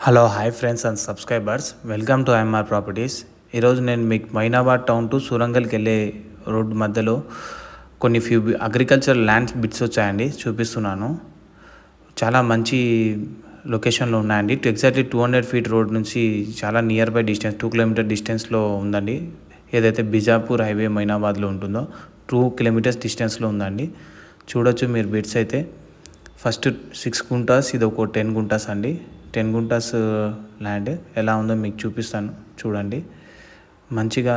Hello hi friends and subscribers, welcome to IMR properties. ఈరోజు నేను మీకు మైనాబాద్ టౌన్ టు సూరంగల్కి వెళ్ళే రోడ్డు మధ్యలో కొన్ని అగ్రికల్చర్ ల్యాండ్స్ బిట్స్ వచ్చాయండి, చూపిస్తున్నాను. చాలా మంచి లొకేషన్లో ఉన్నాయండి. ఎగ్జాక్ట్లీ 200 ఫీట్ రోడ్ నుంచి చాలా నియర్ బై డిస్టెన్స్ 2 కిలోమీటర్ డిస్టెన్స్లో ఉందండి. ఏదైతే బిజాపూర్ హైవే మైనాబాద్లో ఉంటుందో 2 కిలోమీటర్స్ డిస్టెన్స్లో ఉందండి. చూడొచ్చు మీరు బిట్స్ అయితే. ఫస్ట్ 6 గుంటాస్, ఇది ఒక 10 గుంటాస్ అండి. 10 గుంటాస్ ల్యాండ్ ఎలా ఉందో మీకు చూపిస్తాను, చూడండి. మంచిగా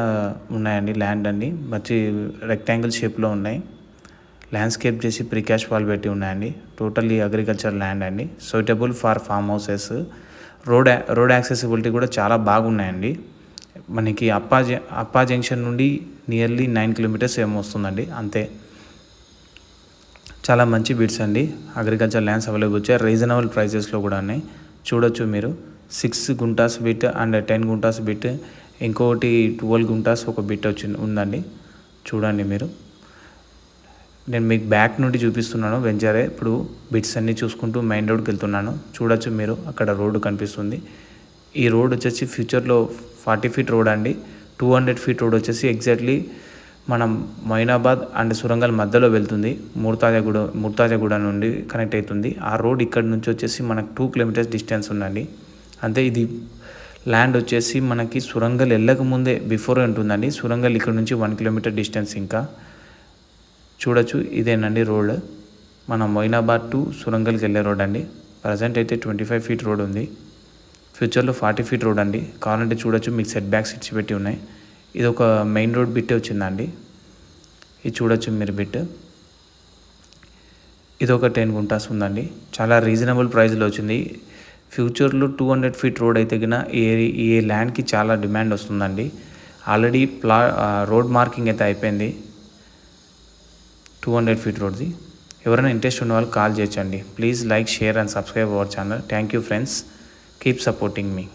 ఉన్నాయండి ల్యాండ్ అన్ని, మంచి రెక్టాంగిల్ షేప్లో ఉన్నాయి. ల్యాండ్స్కేప్ చేసి ప్రీకాష్ వాల్ పెట్టి ఉన్నాయండి. టోటల్లీ అగ్రికల్చర్ ల్యాండ్ అండి, suitable for form houses. Road accessibility కూడా చాలా బాగున్నాయండి. మనకి అప్పా జంక్షన్ నుండి నియర్లీ 9 కిలోమీటర్స్ ఏమో వస్తుందండి, అంతే. చాలా మంచి బిట్స్ అండి. అగ్రికల్చర్ ల్యాండ్స్ అవైలబుల్ వచ్చాయి, రీజనబుల్ ప్రైజెస్లో కూడా ఉన్నాయి. చూడొచ్చు మీరు. 6 guntas bit and 10 guntas bit, ఇంకోటి 12 గుంటాస్ ఒక బిట్ ఉందండి. చూడండి మీరు. నేను మీకు బ్యాక్ నుండి చూపిస్తున్నాను వెంచరే. ఇప్పుడు బిట్స్ అన్నీ చూసుకుంటూ మెయిన్ రోడ్కి వెళ్తున్నాను. చూడొచ్చు మీరు, అక్కడ రోడ్డు కనిపిస్తుంది. ఈ రోడ్ వచ్చేసి ఫ్యూచర్లో 40 ఫీట్ రోడ్ అండి. 200 ఫీట్ రోడ్ ఎగ్జాక్ట్లీ మనం మైనాబాద్ అండ్ సురంగల్ మధ్యలో వెళ్తుంది. ముర్తాజాగూడ నుండి కనెక్ట్ అవుతుంది. ఆ రోడ్ ఇక్కడ నుంచి మనకు 2 కిలోమీటర్స్ డిస్టెన్స్ ఉందండి, అంతే. ఇది ల్యాండ్ మనకి సురంగల్ వెళ్ళక ముందే బిఫోర్ ఉంటుందండి. సురంగల్ ఇక్కడ నుంచి 1 కిలోమీటర్ డిస్టెన్స్. ఇంకా చూడొచ్చు, ఇదేనండి రోడ్. మన మైనాబాద్ టు సురంగల్కి వెళ్ళే రోడ్ అండి. ప్రజెంట్ అయితే 25 ఫీట్ రోడ్ ఉంది. ఫ్యూచర్లో 40 ఫీట్ రోడ్ అండి. కావాలంటే చూడొచ్చు, మీకు సెట్ బ్యాక్స్ ఇచ్చిపెట్టి ఉన్నాయి. ఇది ఒక మెయిన్ రోడ్ బిట్ వచ్చిందండి. ఇది చూడొచ్చు మీరు బిట్. ఇది ఒక 10 గుంటాస్ ఉందండి. చాలా రీజనబుల్ ప్రైస్లో వచ్చింది. ఫ్యూచర్లో 200 ఫీట్ రోడ్ అయితే కన్నా ఈ ల్యాండ్కి చాలా డిమాండ్ వస్తుందండి. ఆల్రెడీ రోడ్ మార్కింగ్ అయితే అయిపోయింది 200 ఫీట్ రోడ్ది. ఎవరైనా ఇంట్రెస్ట్ ఉన్న వాళ్ళు కాల్ చేయొచ్చండి. Please like, share and subscribe our channel. Thank you friends, keep supporting me.